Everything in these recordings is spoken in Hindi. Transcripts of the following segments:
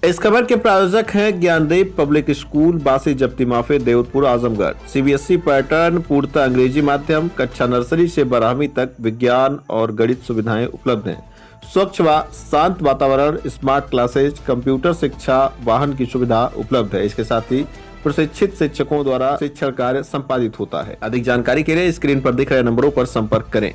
इस खबर के प्रायोजक हैं ज्ञानदीप पब्लिक स्कूल, बासी जप्ती माफी, देवतपुर, आजमगढ़। सीबीएसई पैटर्न, पूर्णतः अंग्रेजी माध्यम, कक्षा नर्सरी से 12वीं तक विज्ञान और गणित सुविधाएं उपलब्ध हैं। स्वच्छ व शांत वातावरण, स्मार्ट क्लासेज, कंप्यूटर शिक्षा, वाहन की सुविधा उपलब्ध है। इसके साथ ही प्रशिक्षित शिक्षकों द्वारा शिक्षण कार्य संपादित होता है। अधिक जानकारी के लिए स्क्रीन पर दिख रहे नंबरों पर संपर्क करें।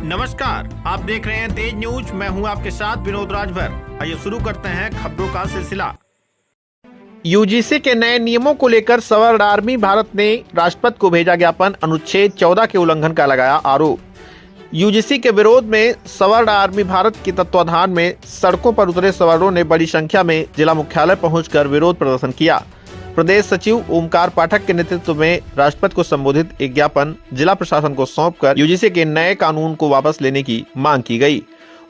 नमस्कार, आप देख रहे हैं तेज न्यूज। मैं हूं आपके साथ विनोद राजभर। आइए शुरू करते हैं खबरों का सिलसिला। यूजीसी के नए नियमों को लेकर सवर्ण आर्मी भारत ने राष्ट्रपति को भेजा ज्ञापन। अनुच्छेद 14 के उल्लंघन का लगाया आरोप। यूजीसी के विरोध में सवर्ण आर्मी भारत के तत्वाधान में सड़कों पर उतरे सवर्णों ने बड़ी संख्या में जिला मुख्यालय पहुंचकर विरोध प्रदर्शन किया। प्रदेश सचिव ओमकार पाठक के नेतृत्व में राष्ट्रपति को संबोधित एक ज्ञापन जिला प्रशासन को सौंपकर यूजीसी के नए कानून को वापस लेने की मांग की गई।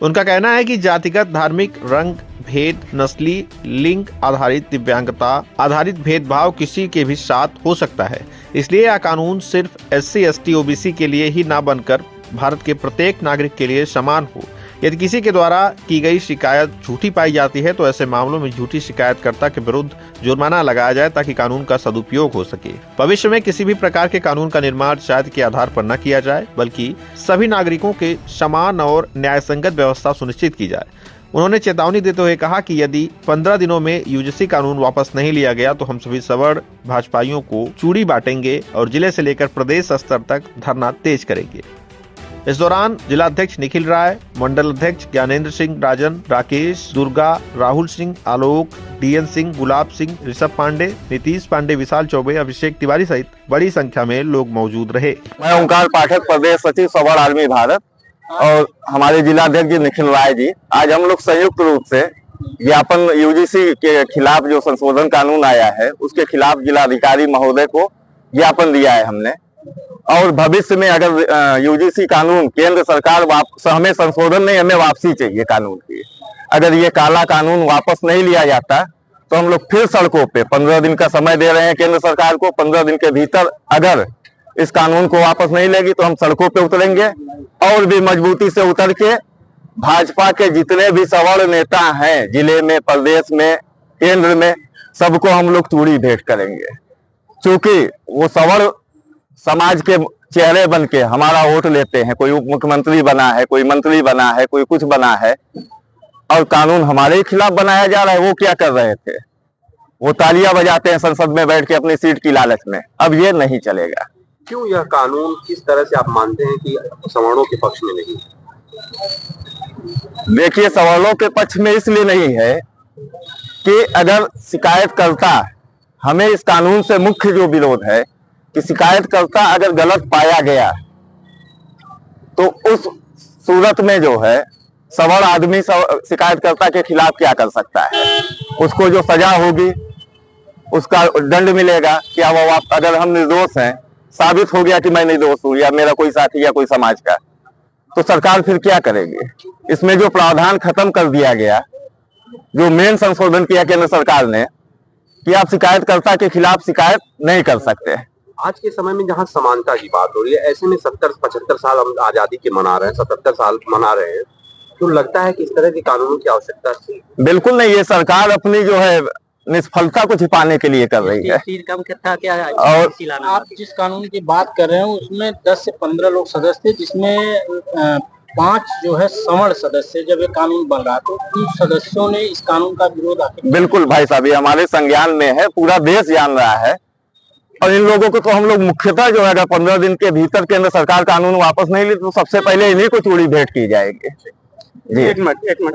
उनका कहना है कि जातिगत, धार्मिक, रंग भेद, नस्ली, लिंग आधारित, दिव्यांगता आधारित भेदभाव किसी के भी साथ हो सकता है। इसलिए यह कानून सिर्फ SC, ST, OBC के लिए ही न बनकर भारत के प्रत्येक नागरिक के लिए समान हो। यदि किसी के द्वारा की गई शिकायत झूठी पाई जाती है तो ऐसे मामलों में झूठी शिकायतकर्ता के विरुद्ध जुर्माना लगाया जाए ताकि कानून का सदुपयोग हो सके। भविष्य में किसी भी प्रकार के कानून का निर्माण जाति के आधार पर न किया जाए, बल्कि सभी नागरिकों के समान और न्यायसंगत व्यवस्था सुनिश्चित की जाए। उन्होंने चेतावनी देते हुए कहा कि यदि 15 दिनों में यूजीसी कानून वापस नहीं लिया गया तो हम सभी सवर्ण भाजपाइयों को चूड़ी बांटेंगे और जिले से लेकर प्रदेश स्तर तक धरना तेज करेंगे। इस दौरान जिला अध्यक्ष निखिल राय, मंडल अध्यक्ष ज्ञानेंद्र सिंह, राजन, राकेश, दुर्गा, राहुल सिंह, आलोक, DN सिंह, गुलाब सिंह, ऋषभ पांडे, नीतीश पांडे, विशाल चौबे, अभिषेक तिवारी सहित बड़ी संख्या में लोग मौजूद रहे। मैं ओमकार पाठक, प्रदेश सचिव सवर्ण आर्मी भारत, और हमारे जिला अध्यक्ष निखिल राय जी। आज हम लोग संयुक्त रूप से ज्ञापन यूजीसी के खिलाफ जो संशोधन कानून आया है उसके खिलाफ जिला अधिकारी महोदय को ज्ञापन दिया है हमने। और भविष्य में अगर यूजीसी कानून केंद्र सरकार हमें संशोधन नहीं, हमें वापसी चाहिए कानून की। अगर ये काला कानून वापस नहीं लिया जाता तो हम लोग फिर सड़कों पे 15 दिन का समय दे रहे हैं केंद्र सरकार को। 15 दिन के भीतर अगर इस कानून को वापस नहीं लेगी तो हम सड़कों पे उतरेंगे और भी मजबूती से उतर के भाजपा के जितने भी सवर्ण नेता हैं जिले में, प्रदेश में, केंद्र में, सबको हम लोग चूड़ी भेंट करेंगे। क्योंकि वो सवर्ण समाज के चेहरे बन के हमारा वोट लेते हैं। कोई उप मुख्यमंत्री बना है, कोई मंत्री बना है, कोई कुछ बना है, और कानून हमारे खिलाफ बनाया जा रहा है। वो क्या कर रहे थे? वो तालियां बजाते हैं संसद में बैठ के अपनी सीट की लालच में। अब ये नहीं चलेगा। क्यों यह कानून किस तरह से आप मानते हैं कि सवर्णों के पक्ष में नहीं? देखिए, सवर्णों के पक्ष में इसलिए नहीं है कि अगर शिकायतकर्ता, हमें इस कानून से मुख्य जो विरोध है कि शिकायतकर्ता अगर गलत पाया गया तो उस सूरत में जो है सवर्ण आदमी शिकायतकर्ता के खिलाफ क्या कर सकता है? उसको जो सजा होगी उसका दंड मिलेगा। क्या वो अगर हम निर्दोष हैं, साबित हो गया कि मैं निर्दोष हूं या मेरा कोई साथी या कोई समाज का, तो सरकार फिर क्या करेगी? इसमें जो प्रावधान खत्म कर दिया गया, जो मेन संशोधन किया केंद्र सरकार ने कि आप शिकायतकर्ता के खिलाफ शिकायत नहीं कर सकते। आज के समय में जहां समानता की बात हो रही है, ऐसे में 70-75 साल हम आजादी के मना रहे हैं, 77 साल मना रहे हैं, तो लगता है कि इस तरह के कानूनों की आवश्यकता थी? बिल्कुल नहीं। ये सरकार अपनी जो है निष्फलता को छिपाने के लिए कर रही है। और आप जिस कानून की बात कर रहे हैं उसमें 10 से 15 लोग सदस्य थे, जिसमें 5 जो है सवर्ण सदस्य। जब ये कानून बन रहा तो उन सदस्यों ने इस कानून का विरोध बिल्कुल भाई साहब, ये हमारे संज्ञान में है, पूरा देश जान रहा है। और इन लोगों को तो हम लोग मुख्यतः जो है अगर 15 दिन के भीतर केंद्र सरकार कानून वापस नहीं ली तो सबसे पहले इन्हीं को चूड़ी भेंट की जाएगी। जी, एक मिनट।